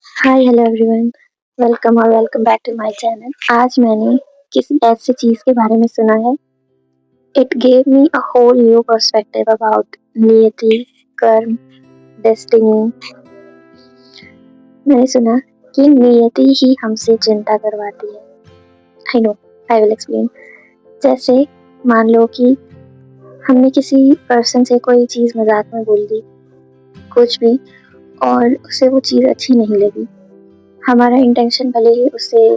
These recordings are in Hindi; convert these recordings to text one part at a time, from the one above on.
Hi hello everyone, welcome back to my channel. आज मैंने किसी ऐसी चीज़ के बारे में सुना है। It gave me a whole new perspective about niyati, karma, destiny. मैंने सुना कि नियति ही हमसे चिंता करवाती है। I know, I will explain. जैसे मान लो कि हमने किसी पर्सन से कोई चीज़ मजाक में बोल दी, कुछ भी, और उसे वो चीज़ अच्छी नहीं लगी। हमारा इंटेंशन भले ही उससे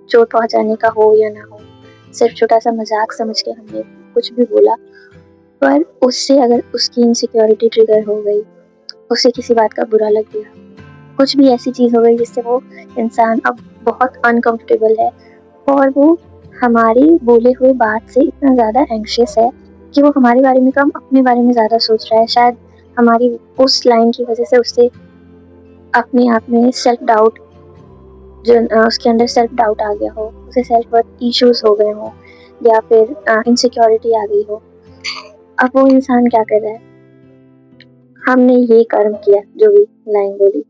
चोट पहुंचाने का हो या ना हो, सिर्फ छोटा सा मजाक समझ के हमने कुछ भी बोला, पर उससे अगर उसकी इनसिक्योरिटी ट्रिगर हो गई, उसे किसी बात का बुरा लग गया, कुछ भी ऐसी चीज़ हो गई जिससे वो इंसान अब बहुत अनकंफर्टेबल है और वो हमारी बोले हुए बात से इतना ज़्यादा एंग्शियस है कि वो हमारे बारे में कम अपने बारे में ज़्यादा सोच रहा है। शायद हमारी उस लाइन की वजह से उससे अपने आप में सेल्फ डाउट, जो उसके अंदर सेल्फ डाउट आ गया हो, उसे सेल्फ वर्थ इश्यूज हो गए हो, या फिर इनसिक्योरिटी आ गई हो। अब वो इंसान क्या कर रहा है? हमने ये कर्म किया, जो भी लाइन बोली,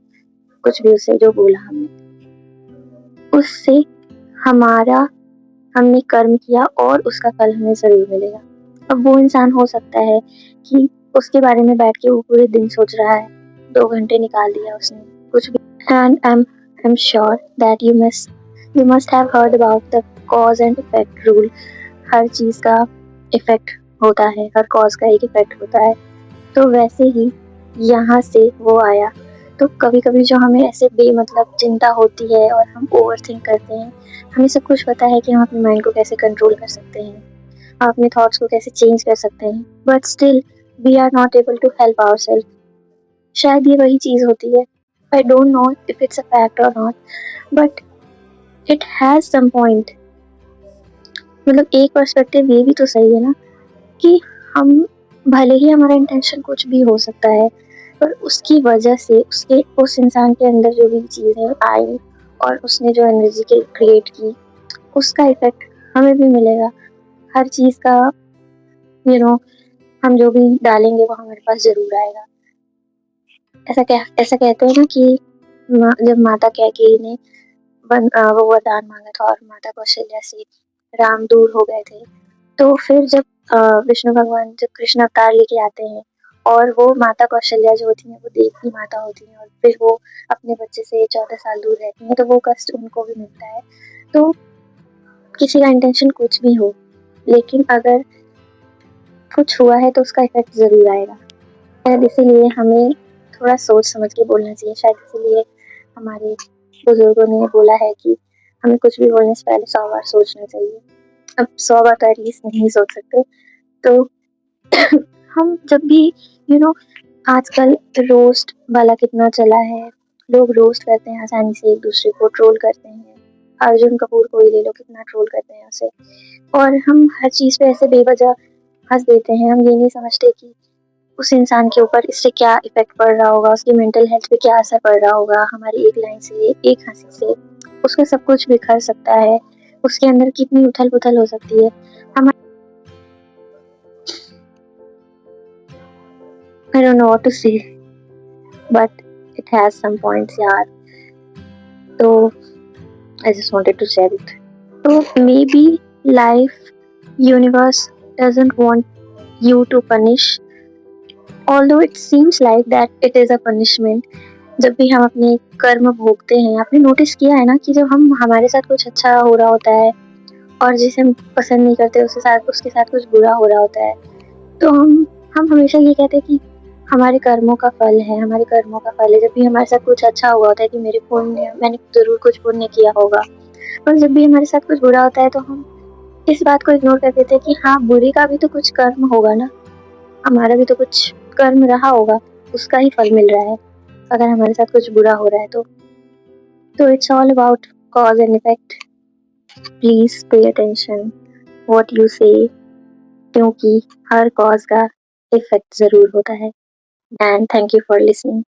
कुछ भी उसे जो बोला हमने, उससे हमारा हमने कर्म किया और उसका फल हमें जरूर मिलेगा। अब वो इंसान हो सकता है कि उसके बारे में बैठ के वो पूरे दिन सोच रहा है, 2 घंटे निकाल दिया उसने कुछ भी। And I'm sure that you must have heard about the cause and effect rule। हर चीज का इफेक्ट होता है, हर कॉज का एक इफेक्ट होता है। तो वैसे ही यहाँ से वो आया। तो कभी कभी जो हमें ऐसे बेमतलब चिंता होती है और हम ओवर थिंक करते हैं, हमें सब कुछ पता है कि हम अपने माइंड को कैसे कंट्रोल कर सकते हैं, हम अपने थॉट्स को कैसे चेंज कर सकते हैं, but still we are not able to help ourselves. शायद ये वही चीज होती है। I don't know if it's a fact और not, but it has some point. मतलब एक पर्सपेक्टिव ये भी तो सही है ना, कि हम भले ही हमारा इंटेंशन कुछ भी हो सकता है, पर उसकी वजह से उसके उस इंसान के अंदर जो भी चीज़ें आई और उसने जो एनर्जी क्रिएट की, उसका इफेक्ट हमें भी मिलेगा। हर चीज़ का हम जो भी डालेंगे वो हमारे पास जरूर आएगा। ऐसा कहते हैं ना कि जब माता कैकेयी ने वो वरदान मांगा था और माता कौशल्या से राम दूर हो गए थे, तो फिर जब विष्णु भगवान जब कृष्ण अवतार लेके आते हैं और वो माता कौशल्या जो होती हैं वो देव की माता होती हैं और फिर वो अपने बच्चे से 14 साल दूर रहती हैं, तो वो कष्ट उनको भी मिलता है। तो किसी का इंटेंशन कुछ भी हो, लेकिन अगर कुछ हुआ है तो उसका इफेक्ट जरूर आएगा। शायद इसीलिए हमें थोड़ा सोच समझ के बोलना चाहिए। शायद इसीलिए हमारे बुजुर्गों ने बोला है कि हमें कुछ भी बोलने से पहले 100 बार सोचना चाहिए। अब 100 बार तो एटलीस्ट नहीं सोच सकते, तो हम जब भी आजकल रोस्ट वाला कितना चला है, लोग रोस्ट करते हैं आसानी से, एक दूसरे को ट्रोल करते हैं। अर्जुन कपूर को ही ले लो, कितना ट्रोल करते हैं उसे, और हम हर चीज पे ऐसे बेवजह हंस देते हैं। हम ये नहीं समझते कि उस इंसान के ऊपर इससे क्या इफेक्ट पड़ रहा होगा, उसकी मेंटल हेल्थ पे क्या असर पड़ रहा होगा। हमारी एक लाइन से, एक हंसी से उसका सब कुछ बिखर सकता है, उसके अंदर कितनी उथल पुथल हो सकती है। हम I don't know what to say, but it has some points, यार। तो I just wanted to share it. So maybe life, universe doesn't want you to punish, although it seems like that it is a punishment। जब भी हम अपने कर्म भोगते हैं, आपने नोटिस किया है ना कि जब हम हमारे साथ कुछ अच्छा हो रहा होता है और जिसे हम पसंद नहीं करते उसके साथ कुछ बुरा हो रहा होता है, तो हम हमेशा ये कहते हैं कि हमारे कर्मों का फल है, हमारे कर्मों का फल है। जब भी हमारे साथ कुछ अच्छा हुआ होता है कि मैंने जरूर कुछ पुण्य किया होगा, और जब भी हमारे साथ कुछ बुरा होता है तो हम इस बात को इग्नोर कर देते हैं कि हाँ, बुरे का भी तो कुछ कर्म होगा ना, हमारा भी तो कुछ कर्म रहा होगा, उसका ही फल मिल रहा है अगर हमारे साथ कुछ बुरा हो रहा है तो it's all about cause and effect. Please pay attention what you से, क्योंकि हर कॉज का इफेक्ट जरूर होता है। And thank you for listening.